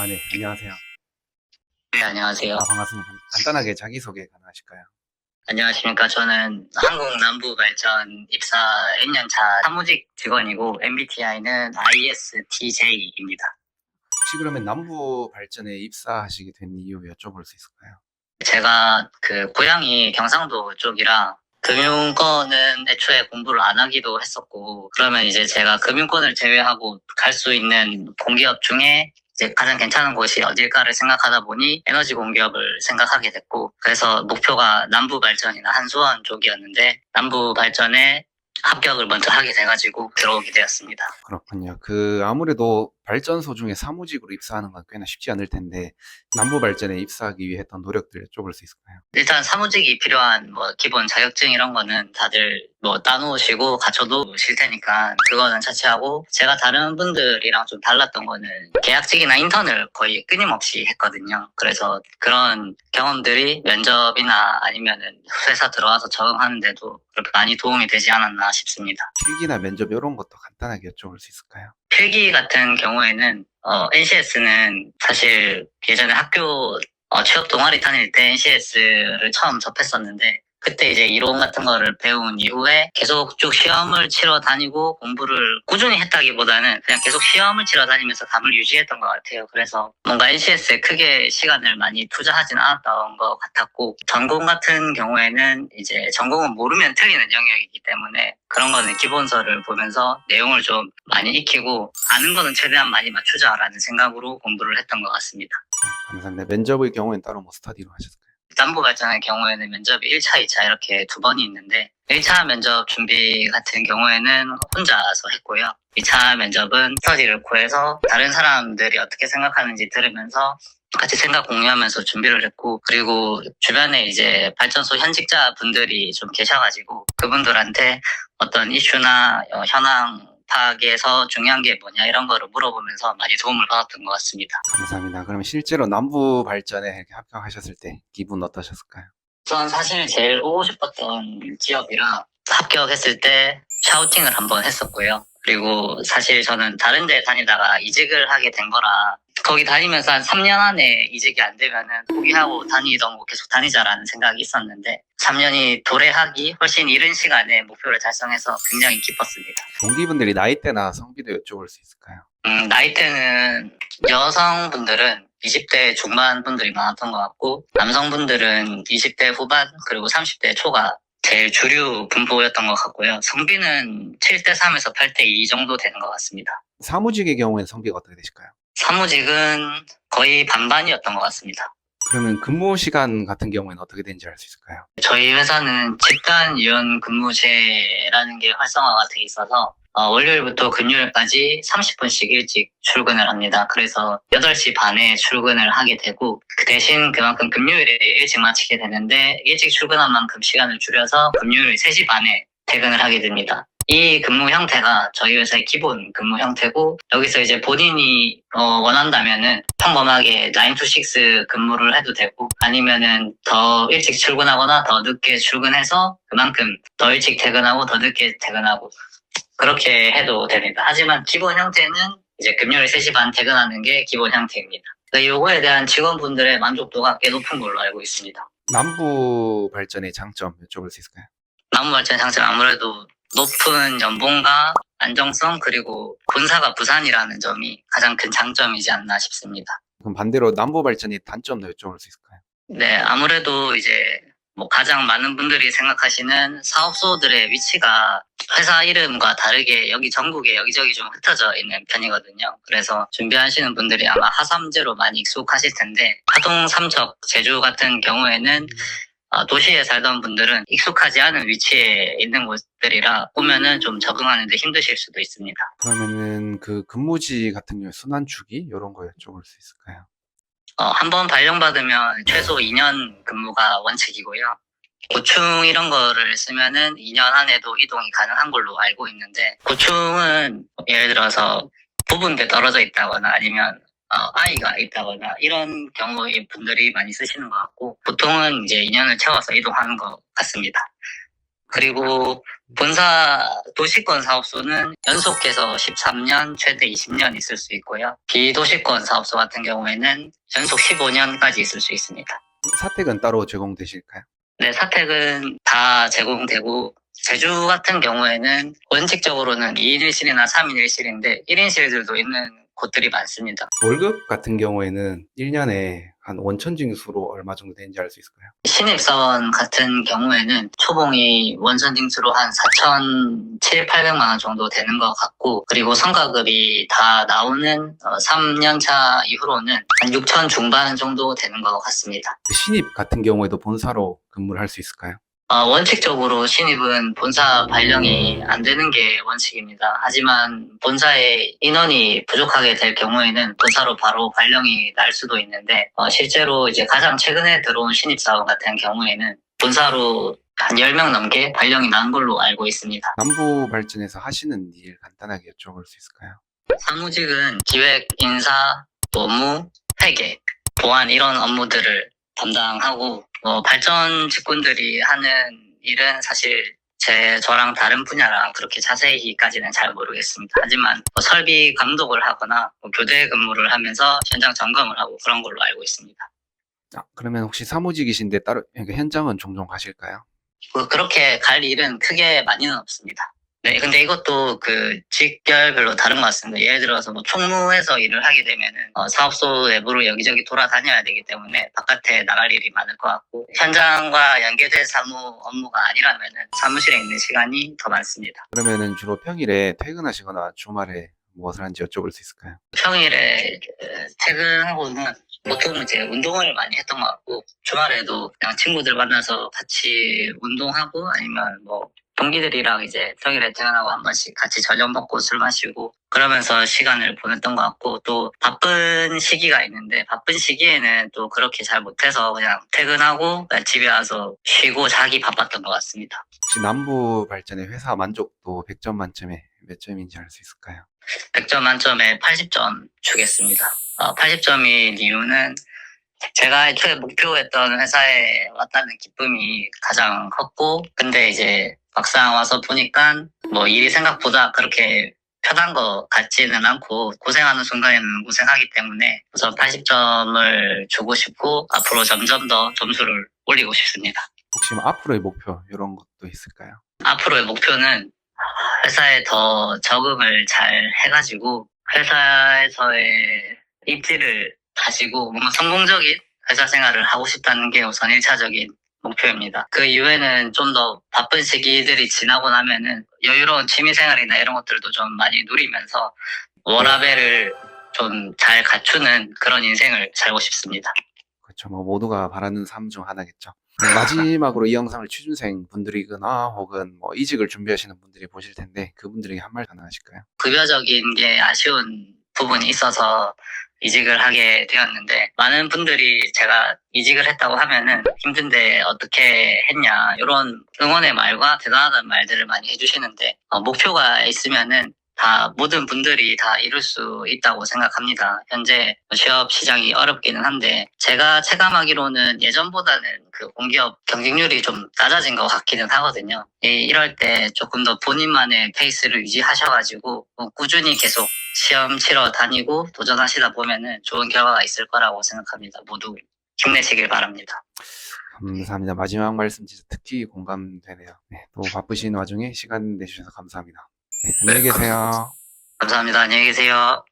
네, 안녕하세요. 네, 안녕하세요. 반갑습니다. 간단하게 자기소개 가능하실까요? 안녕하십니까. 저는 한국 남부발전 입사 1년 차 사무직 직원이고 MBTI는 ISTJ입니다. 혹시 그러면 남부 발전에 입사하시게 된 이유 여쭤볼 수 있을까요? 제가 고향이 경상도 쪽이라 금융권은 애초에 공부를 안 하기도 했었고, 그러면 이제 제가 금융권을 제외하고 갈 수 있는 공기업 중에 이제 가장 괜찮은 곳이 어딜까를 생각하다 보니 에너지 공기업을 생각하게 됐고, 그래서 목표가 남부발전이나 한수원 쪽이었는데, 남부발전에 합격을 먼저 하게 돼가지고 들어오게 되었습니다. 그렇군요. 아무래도 발전소 중에 사무직으로 입사하는 건 꽤나 쉽지 않을 텐데, 남부 발전에 입사하기 위해 했던 노력들 여쭤볼 수 있을까요? 일단 사무직이 필요한 기본 자격증 이런 거는 다들 따놓으시고 갖춰두실 테니까 그거는 차치하고, 제가 다른 분들이랑 좀 달랐던 거는 계약직이나 인턴을 거의 끊임없이 했거든요. 그래서 그런 경험들이 면접이나 아니면은 회사 들어와서 적응하는데도 그렇게 많이 도움이 되지 않았나 싶습니다. 필기나 면접 이런 것도 간단하게 여쭤볼 수 있을까요? 필기 같은 경우에는 NCS는 사실 예전에 학교 취업 동아리 다닐 때 NCS를 처음 접했었는데, 그때 이제 이론 같은 거를 배운 이후에 계속 쭉 시험을 치러 다니고 공부를 꾸준히 했다기보다는 그냥 계속 시험을 치러 다니면서 감을 유지했던 것 같아요. 그래서 뭔가 NCS에 크게 시간을 많이 투자하진 않았던 것 같았고, 전공 같은 경우에는 이제 전공은 모르면 틀리는 영역이기 때문에 그런 거는 기본서를 보면서 내용을 좀 많이 익히고 아는 거는 최대한 많이 맞추자라는 생각으로 공부를 했던 것 같습니다. 감사합니다. 면접의 경우엔 따로 스터디로 하셨을까요? 남부 발전의 경우에는 면접이 1차, 2차 이렇게 두 번이 있는데, 1차 면접 준비 같은 경우에는 혼자서 했고요. 2차 면접은 스터디를 구해서 다른 사람들이 어떻게 생각하는지 들으면서 같이 생각 공유하면서 준비를 했고, 그리고 주변에 이제 발전소 현직자 분들이 좀 계셔가지고 그분들한테 어떤 이슈나 현황 파악에서 중요한 게 뭐냐 이런 거를 물어보면서 많이 도움을 받았던 것 같습니다. 감사합니다. 그러면 실제로 남부 발전에 이렇게 합격하셨을 때 기분 어떠셨을까요? 전 사실 제일 오고 싶었던 지역이라 합격했을 때 샤우팅을 한번 했었고요. 그리고 사실 저는 다른 데 다니다가 이직을 하게 된 거라, 거기 다니면서 한 3년 안에 이직이 안 되면은 포기하고 다니던 거 계속 다니자라는 생각이 있었는데, 3년이 도래하기 훨씬 이른 시간에 목표를 달성해서 굉장히 기뻤습니다. 동기분들이 나이대나 성비도 여쭤볼 수 있을까요? 나이대는 여성분들은 20대 중반 분들이 많았던 것 같고, 남성분들은 20대 후반 그리고 30대 초가 제일 주류 분포였던 것 같고요. 성비는 7대3에서 8대2 정도 되는 것 같습니다. 사무직의 경우에는 성비가 어떻게 되실까요? 사무직은 거의 반반이었던 것 같습니다. 그러면 근무 시간 같은 경우에는 어떻게 되는지 알 수 있을까요? 저희 회사는 집단 이원 근무제라는 게 활성화가 돼 있어서 월요일부터 금요일까지 30분씩 일찍 출근을 합니다. 그래서 8시 반에 출근을 하게 되고, 그 대신 그만큼 금요일에 일찍 마치게 되는데, 일찍 출근한 만큼 시간을 줄여서 금요일 3시 반에 퇴근을 하게 됩니다. 이 근무 형태가 저희 회사의 기본 근무 형태고, 여기서 이제 본인이 원한다면은 평범하게 9 to 6 근무를 해도 되고, 아니면은 더 일찍 출근하거나 더 늦게 출근해서 그만큼 더 일찍 퇴근하고 더 늦게 퇴근하고 그렇게 해도 됩니다. 하지만 기본 형태는 이제 금요일 3시 반 퇴근하는 게 기본 형태입니다. 요거에 대한 직원분들의 만족도가 꽤 높은 걸로 알고 있습니다. 남부 발전의 장점 여쭤볼 수 있을까요? 남부발전 장점, 아무래도 높은 연봉과 안정성, 그리고 본사가 부산이라는 점이 가장 큰 장점이지 않나 싶습니다. 그럼 반대로 남부 발전의 단점도 여쭤볼 수 있을까요? 네, 아무래도 이제 가장 많은 분들이 생각하시는 사업소들의 위치가 회사 이름과 다르게 여기 전국에 여기저기 좀 흩어져 있는 편이거든요. 그래서 준비하시는 분들이 아마 하삼제로 많이 익숙하실 텐데, 하동, 삼척, 제주 같은 경우에는 도시에 살던 분들은 익숙하지 않은 위치에 있는 곳들이라 오면은 좀 적응하는 데 힘드실 수도 있습니다. 그러면은 근무지 같은 경우에 순환주기 이런 거 여쭤볼 수 있을까요? 한번 발령받으면 최소 2년 근무가 원칙이고요. 고충 이런 거를 쓰면은 2년 안에도 이동이 가능한 걸로 알고 있는데, 고충은 예를 들어서 부분대 떨어져 있다거나 아니면 아이가 있다거나 이런 경우의 분들이 많이 쓰시는 것 같고, 보통은 이제 2년을 채워서 이동하는 것 같습니다. 그리고 본사 도시권 사업소는 연속해서 13년, 최대 20년 있을 수 있고요. 비도시권 사업소 같은 경우에는 연속 15년까지 있을 수 있습니다. 사택은 따로 제공되실까요? 네, 사택은 다 제공되고, 제주 같은 경우에는 원칙적으로는 2인 1실이나 3인 1실인데 1인실들도 있는 곳들이 많습니다. 월급 같은 경우에는 1년에 한 원천 징수로 얼마 정도 되는지 알 수 있을까요? 신입사원 같은 경우에는 초봉이 원천 징수로 한 4,700~800만 원 정도 되는 것 같고, 그리고 성과급이 다 나오는 3년차 이후로는 한 6천 중반 정도 되는 것 같습니다. 신입 같은 경우에도 본사로 근무를 할 수 있을까요? 원칙적으로 신입은 본사 발령이 안 되는 게 원칙입니다. 하지만 본사에 인원이 부족하게 될 경우에는 본사로 바로 발령이 날 수도 있는데, 실제로 이제 가장 최근에 들어온 신입사원 같은 경우에는 본사로 한 10명 넘게 발령이 난 걸로 알고 있습니다. 남부 발전에서 하시는 일 간단하게 여쭤볼 수 있을까요? 사무직은 기획, 인사, 노무, 회계, 보안 이런 업무들을 담당하고, 발전 직군들이 하는 일은 사실 저랑 다른 분야랑 그렇게 자세히까지는 잘 모르겠습니다. 하지만 설비 감독을 하거나 교대 근무를 하면서 현장 점검을 하고 그런 걸로 알고 있습니다. 그러면 혹시 사무직이신데 따로 그러니까 현장은 종종 가실까요? 그렇게 갈 일은 크게 많이는 없습니다. 네, 근데 이것도 그 직결별로 다른 것 같습니다. 예를 들어서 뭐 총무에서 일을 하게 되면은 사업소 내부로 여기저기 돌아다녀야 되기 때문에 바깥에 나갈 일이 많을 것 같고, 현장과 연계된 사무 업무가 아니라면은 사무실에 있는 시간이 더 많습니다. 그러면은 주로 평일에 퇴근하시거나 주말에 무엇을 하는지 여쭤볼 수 있을까요? 평일에 퇴근하고는 보통 이제 운동을 많이 했던 것 같고, 주말에도 그냥 친구들 만나서 같이 운동하고 아니면 뭐 동기들이랑 이제 평일에 퇴근하고 한 번씩 같이 저녁 먹고 술 마시고 그러면서 시간을 보냈던 것 같고, 또 바쁜 시기가 있는데 바쁜 시기에는 또 그렇게 잘 못해서 그냥 퇴근하고 그냥 집에 와서 쉬고 자기 바빴던 것 같습니다. 혹시 남부 발전의 회사 만족도 100점 만점에 몇 점인지 알 수 있을까요? 100점 만점에 80점 주겠습니다. 80점인 이유는 제가 애초에 목표했던 회사에 왔다는 기쁨이 가장 컸고, 근데 이제 막상 와서 보니까 뭐 일이 생각보다 그렇게 편한 것 같지는 않고 고생하는 순간에는 고생하기 때문에 우선 80점을 주고 싶고, 앞으로 점점 더 점수를 올리고 싶습니다. 혹시 뭐 앞으로의 목표 이런 것도 있을까요? 앞으로의 목표는 회사에 더 적응을 잘 해가지고 회사에서의 입지를 가지고 뭔가 성공적인 회사 생활을 하고 싶다는 게 우선 1차적인 목표입니다. 그 이후에는 좀 더 바쁜 시기들이 지나고 나면은 여유로운 취미생활이나 이런 것들도 좀 많이 누리면서 워라밸을 좀 잘 갖추는 그런 인생을 살고 싶습니다. 그렇죠. 뭐 모두가 바라는 삶 중 하나겠죠. 네, 마지막으로 이 영상을 취준생 분들이거나 혹은 뭐 이직을 준비하시는 분들이 보실 텐데 그분들에게 한 말 가능하실까요? 급여적인 게 아쉬운 부분이 있어서 이직을 하게 되었는데, 많은 분들이 제가 이직을 했다고 하면은 힘든데 어떻게 했냐 이런 응원의 말과 대단하다는 말들을 많이 해주시는데, 목표가 있으면은 다 모든 분들이 다 이룰 수 있다고 생각합니다. 현재 취업 시장이 어렵기는 한데 제가 체감하기로는 예전보다는 그 공기업 경쟁률이 좀 낮아진 것 같기는 하거든요. 이럴 때 조금 더 본인만의 페이스를 유지하셔가지고 꾸준히 계속 시험 치러 다니고 도전하시다 보면은 좋은 결과가 있을 거라고 생각합니다. 모두 힘내시길 바랍니다. 감사합니다. 마지막 말씀 진짜 특히 공감되네요. 네, 또 바쁘신 와중에 시간 내주셔서 감사합니다. 네, 안녕히 계세요. 감사합니다. 안녕히 계세요.